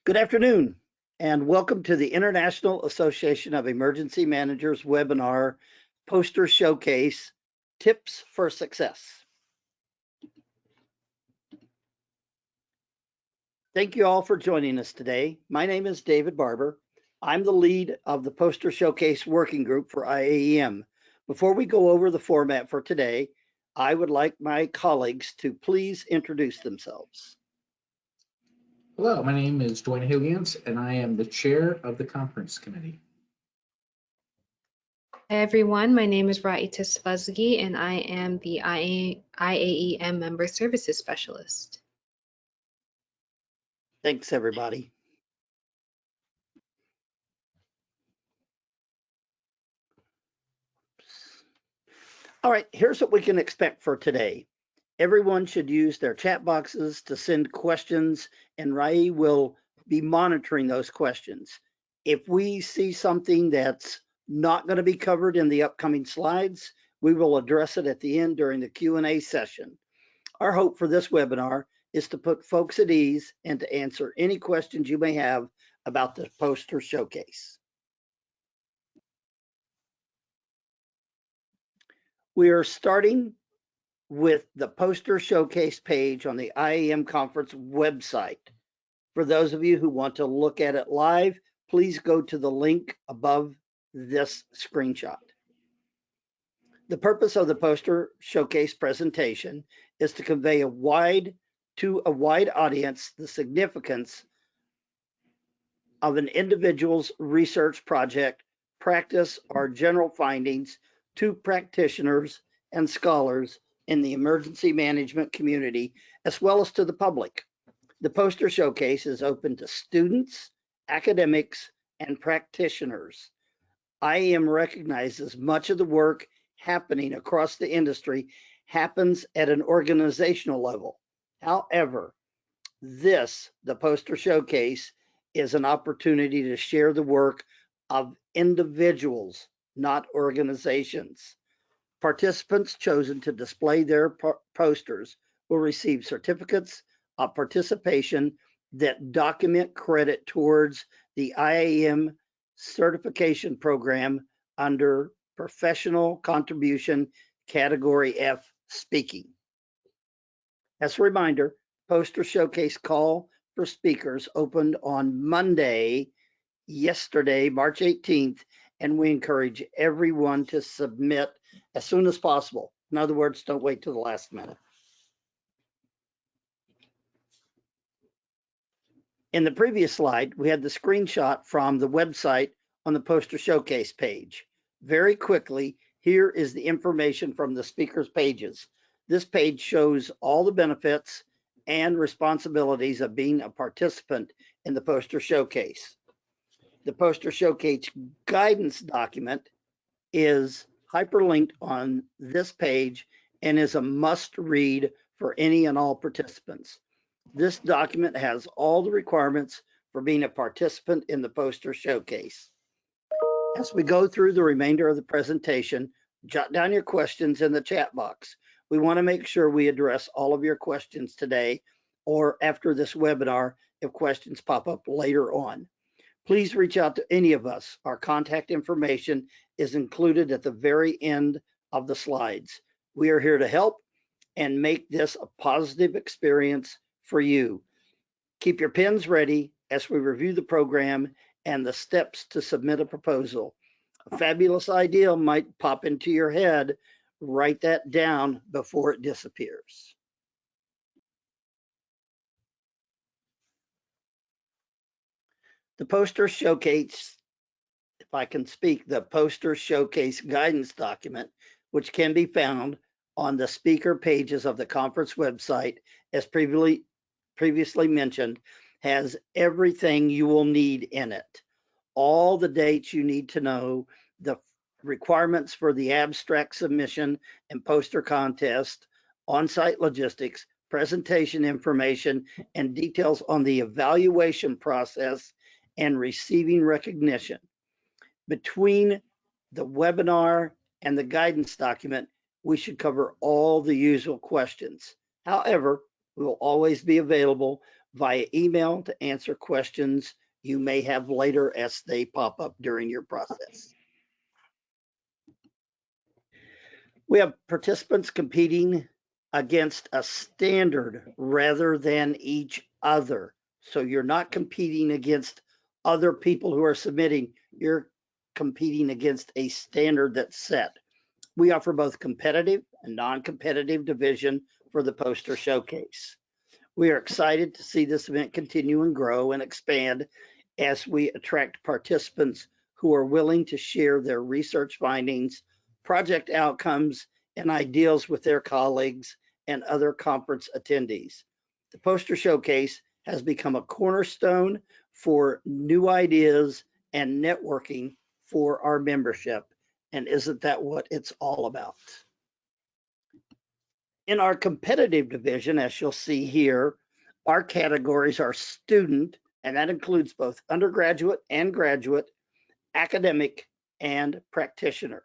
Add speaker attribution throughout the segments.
Speaker 1: Good afternoon, and welcome to the International Association of Emergency Managers webinar poster showcase, Tips for Success. Thank you all for joining us today. My name is David Barber. I'm the lead of the Poster Showcase Working Group for IAEM. Before we go over the format for today, I would like my colleagues to please introduce themselves.
Speaker 2: Hello, my name is Dwayne Higgins, and I am the chair of the conference committee.
Speaker 3: Hi everyone, my name is Ra'ita Svazgi, and I am the IAEM Member Services Specialist.
Speaker 1: Thanks, everybody. All right, here's what we can expect for today. Everyone should use their chat boxes to send questions, and Rai will be monitoring those questions. If we see something that's not going to be covered in the upcoming slides, we will address it at the end during the Q&A session. Our hope for this webinar is to put folks at ease and to answer any questions you may have about the poster showcase. We are starting with the poster showcase page on the IAEM conference website. For those of you who want to look at it live, please go to the link above this screenshot. The purpose of the poster showcase presentation is to convey to a wide audience the significance of an individual's research project, practice, or general findings to practitioners and scholars in the emergency management community, as well as to the public. The poster showcase is open to students, academics, and practitioners. IAEM recognizes much of the work happening across the industry happens at an organizational level. However, the poster showcase, is an opportunity to share the work of individuals, not organizations. Participants chosen to display their posters will receive certificates of participation that document credit towards the IAEM certification program under Professional Contribution Category F Speaking. As a reminder, poster showcase call for speakers opened on Monday, yesterday, March 18th, and we encourage everyone to submit as soon as possible. In other words, don't wait till the last minute. In the previous slide, we had the screenshot from the website on the poster showcase page. Very quickly, here is the information from the speakers' pages. This page shows all the benefits and responsibilities of being a participant in the poster showcase. The poster showcase guidance document is hyperlinked on this page and is a must read for any and all participants. This document has all the requirements for being a participant in the poster showcase. As we go through the remainder of the presentation, jot down your questions in the chat box. We want to make sure we address all of your questions today or after this webinar if questions pop up later on. Please reach out to any of us. Our contact information is included at the very end of the slides. We are here to help and make this a positive experience for you. Keep your pens ready as we review the program and the steps to submit a proposal. A fabulous idea might pop into your head. Write that down before it disappears. The poster showcase, if I can speak, the poster showcase guidance document, which can be found on the speaker pages of the conference website, as previously mentioned, has everything you will need in it. All the dates you need to know, the requirements for the abstract submission and poster contest, on-site logistics, presentation information, and details on the evaluation process and receiving recognition. Between the webinar and the guidance document, we should cover all the usual questions. However, we will always be available via email to answer questions you may have later as they pop up during your process. We have participants competing against a standard rather than each other. So you're not competing against other people who are submitting, you're competing against a standard that's set. We offer both competitive and non-competitive division for the poster showcase. We are excited to see this event continue and grow and expand as we attract participants who are willing to share their research findings, project outcomes, and ideas with their colleagues and other conference attendees. The poster showcase has become a cornerstone for new ideas and networking for our membership. And isn't that what it's all about? In our competitive division, as you'll see here, our categories are student, and that includes both undergraduate and graduate, academic, and practitioner.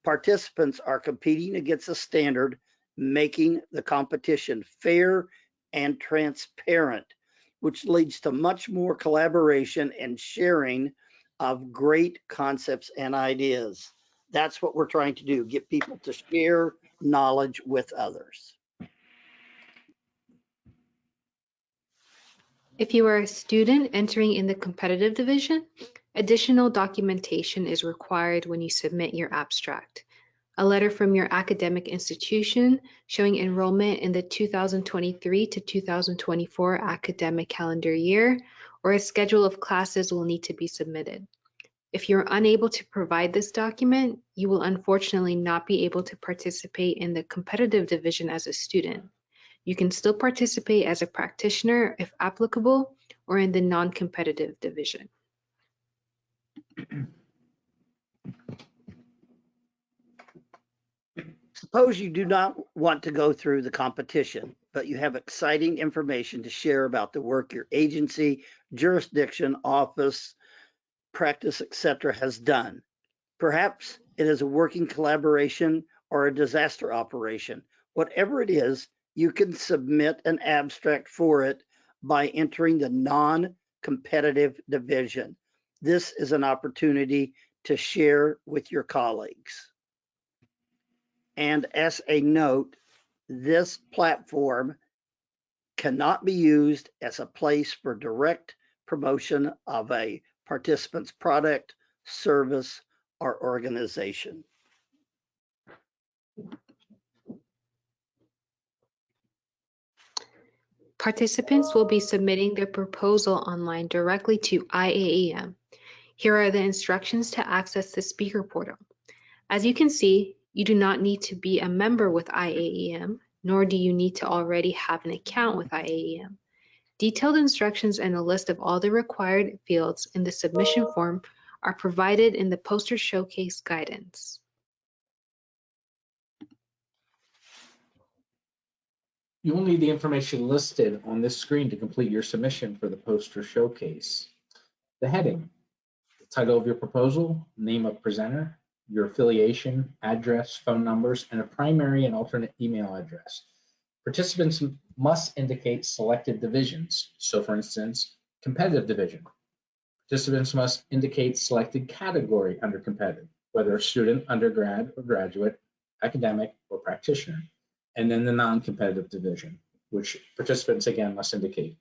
Speaker 1: Participants are competing against a standard, making the competition fair and transparent, which leads to much more collaboration and sharing of great concepts and ideas. That's what we're trying to do, get people to share knowledge with others.
Speaker 3: If you are a student entering in the competitive division, additional documentation is required when you submit your abstract. A letter from your academic institution showing enrollment in the 2023 to 2024 academic calendar year, or a schedule of classes will need to be submitted. If you're unable to provide this document, you will unfortunately not be able to participate in the competitive division as a student. You can still participate as a practitioner if applicable, or in the non-competitive division.
Speaker 1: Suppose you do not want to go through the competition, but you have exciting information to share about the work your agency, jurisdiction, office, practice, etc. has done. Perhaps it is a working collaboration or a disaster operation. Whatever it is, you can submit an abstract for it by entering the non-competitive division. This is an opportunity to share with your colleagues. And as a note, this platform cannot be used as a place for direct promotion of a participant's product, service, or organization.
Speaker 3: Participants will be submitting their proposal online directly to IAEM. Here are the instructions to access the speaker portal. As you can see, you do not need to be a member with IAEM, nor do you need to already have an account with IAEM. Detailed instructions and a list of all the required fields in the submission form are provided in the poster showcase guidance.
Speaker 2: You will need the information listed on this screen to complete your submission for the poster showcase. The heading, the title of your proposal, name of presenter, your affiliation, address, phone numbers, and a primary and alternate email address. Participants must indicate selected divisions. So for instance, competitive division. Participants must indicate selected category under competitive, whether a student, undergrad or graduate, academic or practitioner. And then the non-competitive division, which participants again must indicate.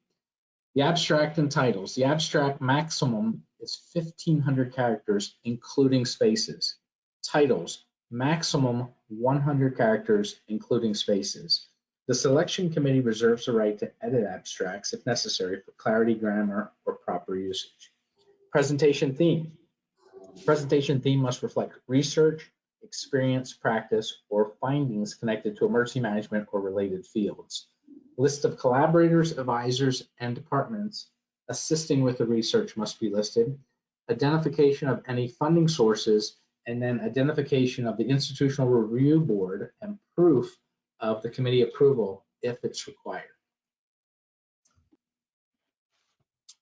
Speaker 2: The abstract and titles. The abstract maximum is 1,500 characters, including spaces. Titles, maximum 100 characters, including spaces. The selection committee reserves the right to edit abstracts if necessary for clarity, grammar, or proper usage. Presentation theme. Presentation theme must reflect research, experience, practice, or findings connected to emergency management or related fields. List of collaborators, advisors, and departments assisting with the research must be listed. Identification of any funding sources, and then identification of the institutional review board and proof of the committee approval if it's required.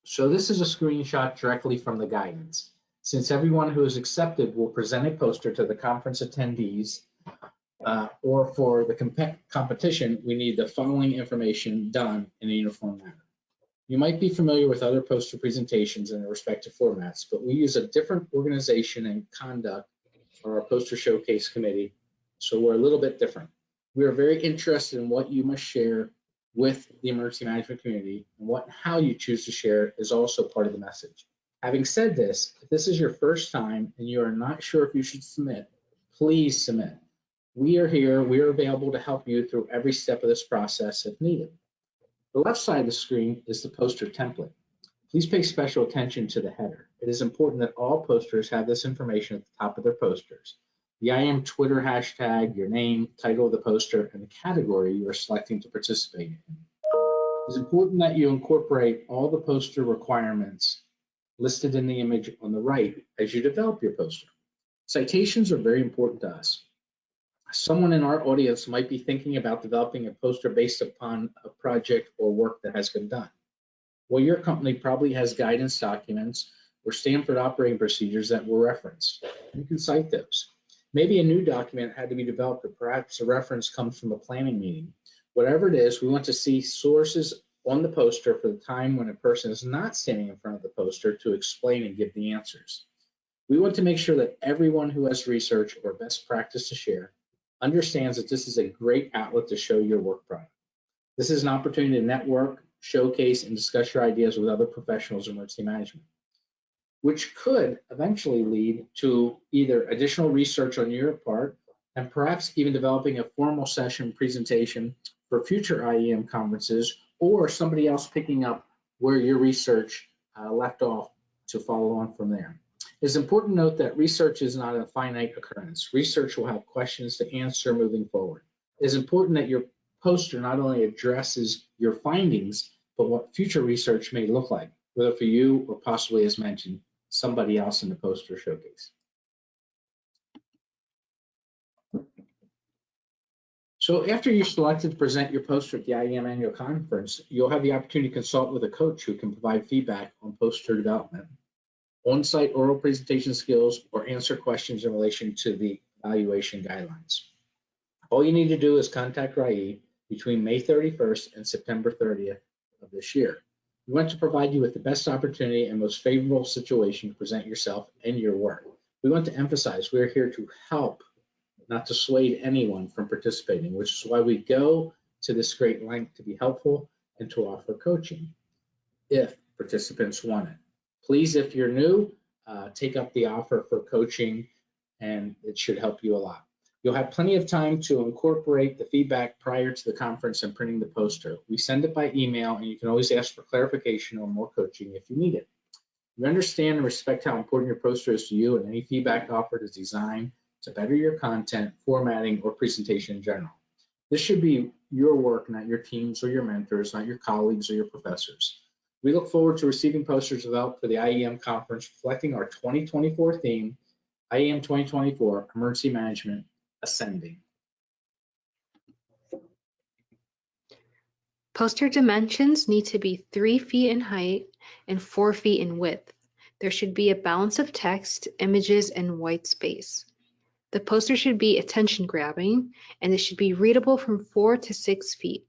Speaker 2: So this is a screenshot directly from the guidance. Since everyone who is accepted will present a poster to the conference attendees, or for the competition, we need the following information done in a uniform manner. You might be familiar with other poster presentations in their respective formats, but we use a different organization and conduct for our poster showcase committee, so we're a little bit different. We are very interested in what you must share with the emergency management community, and how you choose to share is also part of the message. Having said this, if this is your first time and you are not sure if you should submit, please submit. We are here, we are available to help you through every step of this process if needed. The left side of the screen is the poster template. Please pay special attention to the header. It is important that all posters have this information at the top of their posters. The IAEM Twitter hashtag, your name, title of the poster, and the category you are selecting to participate in. It is important that you incorporate all the poster requirements listed in the image on the right as you develop your poster. Citations are very important to us. Someone in our audience might be thinking about developing a poster based upon a project or work that has been done. Well, your company probably has guidance documents or Stanford operating procedures that were referenced. You can cite those. Maybe a new document had to be developed, or perhaps a reference comes from a planning meeting. Whatever it is, we want to see sources on the poster for the time when a person is not standing in front of the poster to explain and give the answers. We want to make sure that everyone who has research or best practice to share understands that this is a great outlet to show your work product. This is an opportunity to network, showcase, and discuss your ideas with other professionals in emergency management, which could eventually lead to either additional research on your part and perhaps even developing a formal session presentation for future IAEM conferences, or somebody else picking up where your research left off to follow on from there. It's important to note that research is not a finite occurrence. Research will have questions to answer moving forward. It's important that your poster not only addresses your findings, but what future research may look like, whether for you or possibly, as mentioned, somebody else in the poster showcase. So after you're selected to present your poster at the IAEM annual conference, you'll have the opportunity to consult with a coach who can provide feedback on poster development, on-site oral presentation skills, or answer questions in relation to the evaluation guidelines. All you need to do is contact RIE between May 31st and September 30th of this year. We want to provide you with the best opportunity and most favorable situation to present yourself and your work. We want to emphasize we're here to help, not to dissuade anyone from participating, which is why we go to this great length to be helpful and to offer coaching if participants want it. Please, if you're new, take up the offer for coaching, and it should help you a lot. You'll have plenty of time to incorporate the feedback prior to the conference and printing the poster. We send it by email, and you can always ask for clarification or more coaching if you need it. We understand and respect how important your poster is to you, and any feedback offered is designed to better your content, formatting, or presentation in general. This should be your work, not your team's or your mentors, not your colleagues or your professors. We look forward to receiving posters developed for the IAEM conference reflecting our 2024 theme, IAEM 2024, Emergency Management Ascending.
Speaker 3: Poster dimensions need to be 3 feet in height and 4 feet in width. There should be a balance of text, images, and white space. The poster should be attention-grabbing, and it should be readable from 4 to 6 feet.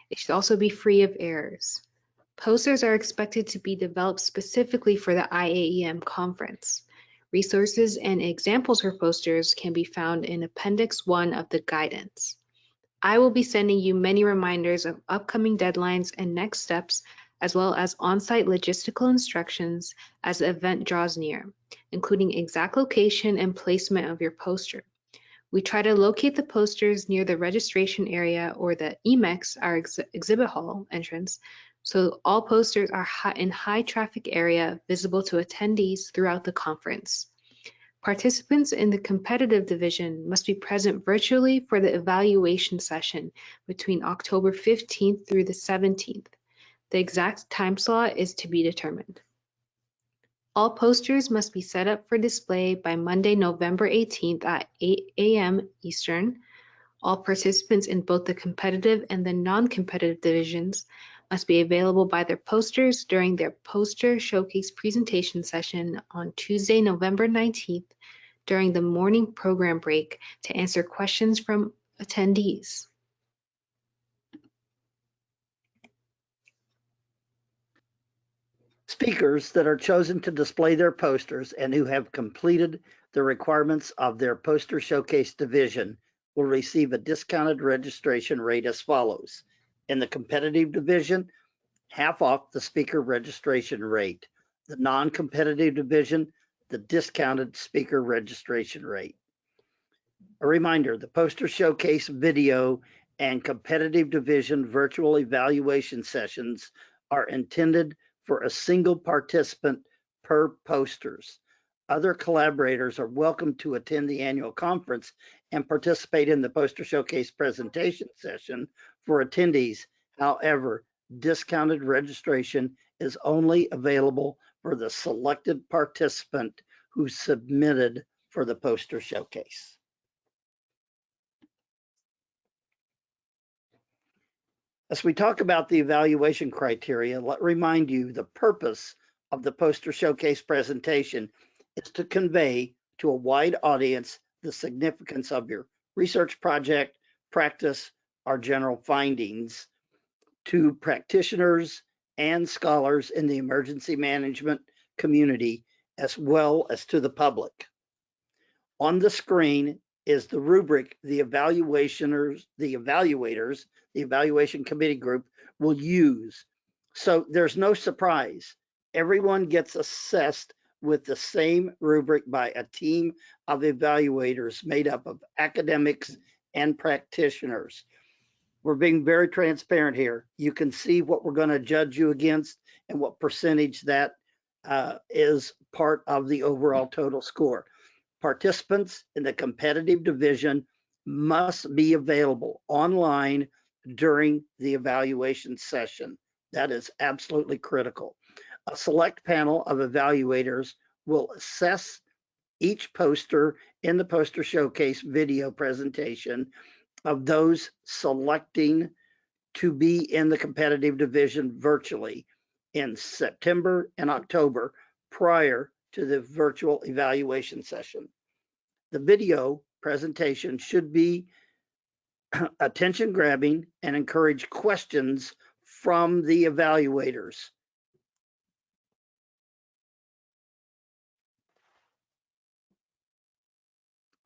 Speaker 3: It should also be free of errors. Posters are expected to be developed specifically for the IAEM conference. Resources and examples for posters can be found in Appendix 1 of the guidance. I will be sending you many reminders of upcoming deadlines and next steps, as well as on-site logistical instructions as the event draws near, including exact location and placement of your poster. We try to locate the posters near the registration area or the EMEX, our exhibit hall entrance, so all posters are in high traffic area visible to attendees throughout the conference. Participants in the competitive division must be present virtually for the evaluation session between October 15th through the 17th. The exact time slot is to be determined. All posters must be set up for display by Monday, November 18th at 8 a.m. Eastern. All participants in both the competitive and the non-competitive divisions must be available by their posters during their poster showcase presentation session on Tuesday, November 19th during the morning program break to answer questions from attendees.
Speaker 1: Speakers that are chosen to display their posters and who have completed the requirements of their poster showcase division will receive a discounted registration rate as follows. In the competitive division, half off the speaker registration rate. The non-competitive division, the discounted speaker registration rate. A reminder, the poster showcase video and competitive division virtual evaluation sessions are intended for a single participant per posters. Other collaborators are welcome to attend the annual conference and participate in the poster showcase presentation session for attendees. However, discounted registration is only available for the selected participant who submitted for the poster showcase. As we talk about the evaluation criteria, let me remind you the purpose of the poster showcase presentation is to convey to a wide audience the significance of your research project, practice, or general findings to practitioners and scholars in the emergency management community, as well as to the public. On the screen is the rubric the evaluators, the evaluation committee group will use. So there's no surprise. Everyone gets assessed with the same rubric by a team of evaluators made up of academics and practitioners. We're being very transparent here. You can see what we're going to judge you against and what percentage that is part of the overall total score. Participants in the competitive division must be available online during the evaluation session. That is absolutely critical. A select panel of evaluators will assess each poster in the poster showcase video presentation of those selecting to be in the competitive division virtually in September and October prior to the virtual evaluation session. The video presentation should be attention grabbing and encourage questions from the evaluators.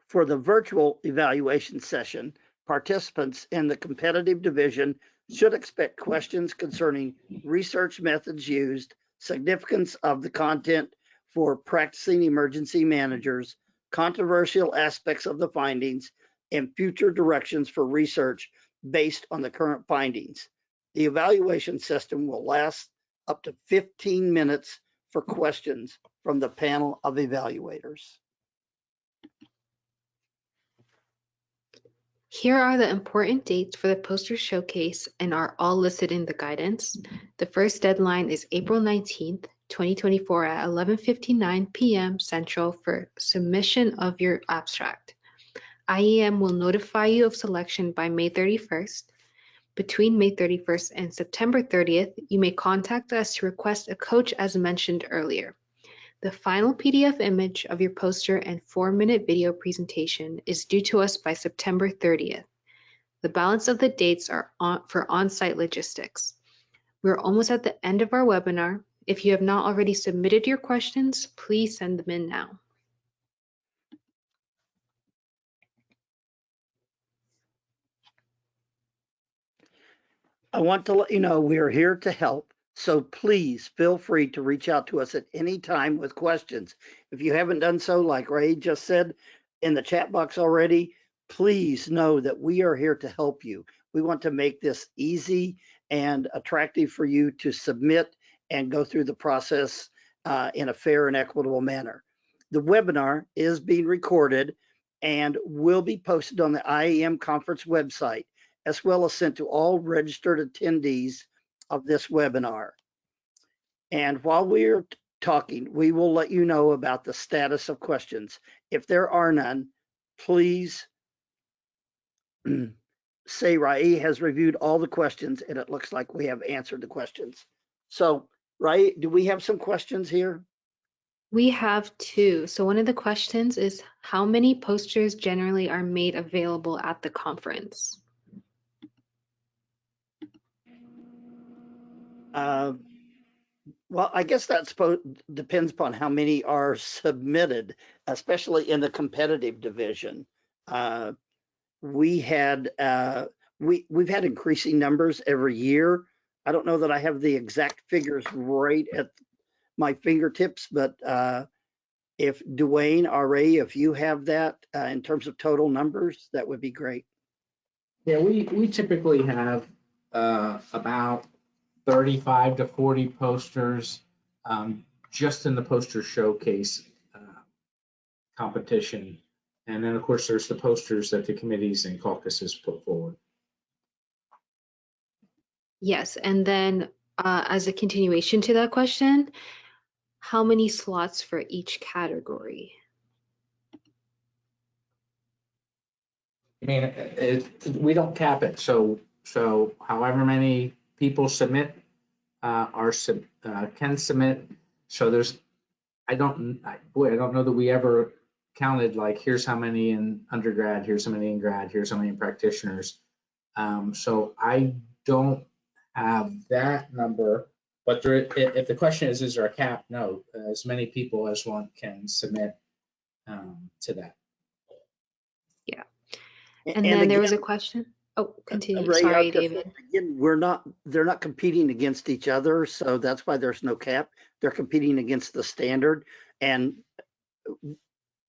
Speaker 1: For the virtual evaluation session, participants in the competitive division should expect questions concerning research methods used, significance of the content for practicing emergency managers, controversial aspects of the findings, and future directions for research based on the current findings. The evaluation system will last up to 15 minutes for questions from the panel of evaluators.
Speaker 3: Here are the important dates for the poster showcase and are all listed in the guidance. The first deadline is April 19th, 2024 at 11:59 p.m. Central for submission of your abstract. IAEM will notify you of selection by May 31st. Between May 31st and September 30th, you may contact us to request a coach as mentioned earlier. The final PDF image of your poster and 4-minute video presentation is due to us by September 30th. The balance of the dates are for on-site logistics. We're almost at the end of our webinar. If you have not already submitted your questions, please send them in now.
Speaker 1: I want to let you know we are here to help. So please feel free to reach out to us at any time with questions. If you haven't done so, like Ray just said in the chat box already, please know that we are here to help you. We want to make this easy and attractive for you to submit and go through the process in a fair and equitable manner. The webinar is being recorded and will be posted on the IAEM conference website, as well as sent to all registered attendees of this webinar. And while we're talking, we will let you know about the status of questions. If there are none, please say Rai has reviewed all the questions and it looks like we have answered the questions. So Rai, do we have some questions here?
Speaker 3: We have two. So one of the questions is how many posters generally are made available at the conference?
Speaker 1: Well, I guess depends upon how many are submitted, especially in the competitive division. Uh, we had we've had increasing numbers every year. I don't know that I have the exact figures right at my fingertips, but if Dwayne, RA, if you have that in terms of total numbers, that would be great.
Speaker 2: Yeah, we typically have about 35 to 40 posters just in the poster showcase competition. And then, of course, there's the posters that the committees and caucuses put forward.
Speaker 3: Yes, and then as a continuation to that question, how many slots for each category?
Speaker 2: I mean, we don't cap it. So however many people submit can submit. So I don't know that we ever counted like, here's how many in undergrad, here's how many in grad, here's how many in practitioners. So I don't have that number, but if the question is there a cap? No, as many people as one can submit to that.
Speaker 3: Yeah. And then there was a question. Oh, continue.
Speaker 1: Ray,
Speaker 3: Sorry, David.
Speaker 1: Again, they're not competing against each other, so that's why there's no cap. They're competing against the standard, and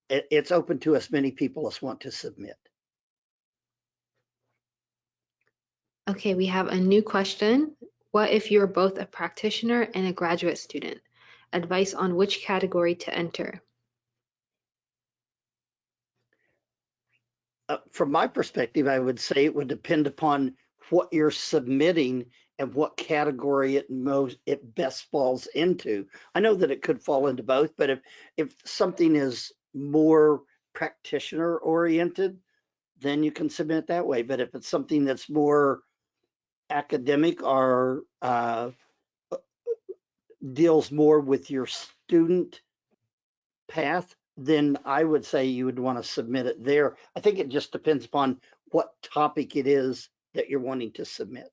Speaker 1: it's open to as many people as want to submit.
Speaker 3: Okay, we have a new question. What if you're both a practitioner and a graduate student? Advice on which category to enter.
Speaker 1: From my perspective, I would say it would depend upon what you're submitting and what category it best falls into. I know that it could fall into both, but if something is more practitioner oriented, then you can submit that way. But if it's something that's more academic or deals more with your student path, then I would say you would want to submit it there. I think it just depends upon what topic it is that you're wanting to submit.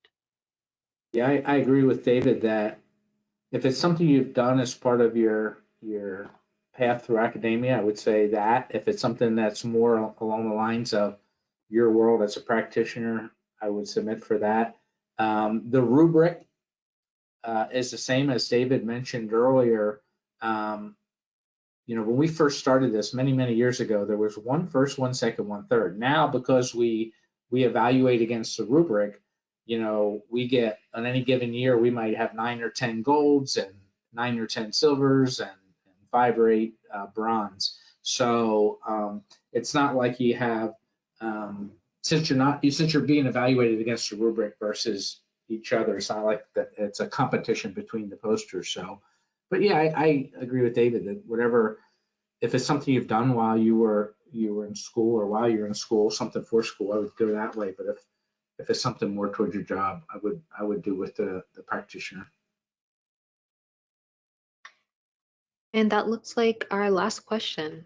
Speaker 2: Yeah, I agree with David that if it's something you've done as part of your path through academia, I would say that. If it's something that's more along the lines of your world as a practitioner, I would submit for that. The rubric is the same as David mentioned earlier. When we first started this many years ago, there was one first, one second, one third. Now, because we evaluate against the rubric, we get on any given year, we might have 9 or 10 golds and 9 or 10 silvers and 5 or 8 bronze. So it's not like you have since you're being evaluated against the rubric versus each other. It's not like that. It's a competition between the posters. So, but yeah, I agree with David that whatever, if it's something you've done while you were in school or while you're in school, something for school, I would go that way. But if it's something more towards your job, I would do with the practitioner.
Speaker 3: And that looks like our last question.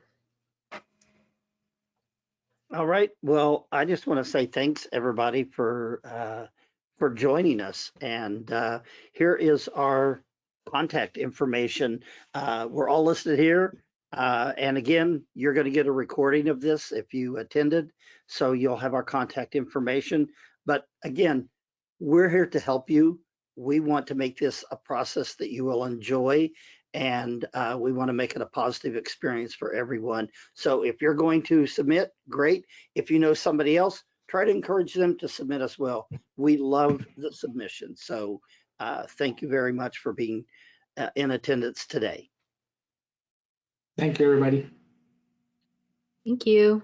Speaker 1: All right. Well, I just want to say thanks everybody for joining us. And here is our contact information. We're all listed here. And again, you're going to get a recording of this if you attended. So you'll have our contact information. But again, we're here to help you. We want to make this a process that you will enjoy, and we want to make it a positive experience for everyone. So if you're going to submit, great. If you know somebody else, try to encourage them to submit as well. We love the submission. So thank you very much for being in attendance today.
Speaker 2: Thank you, everybody.
Speaker 3: Thank you.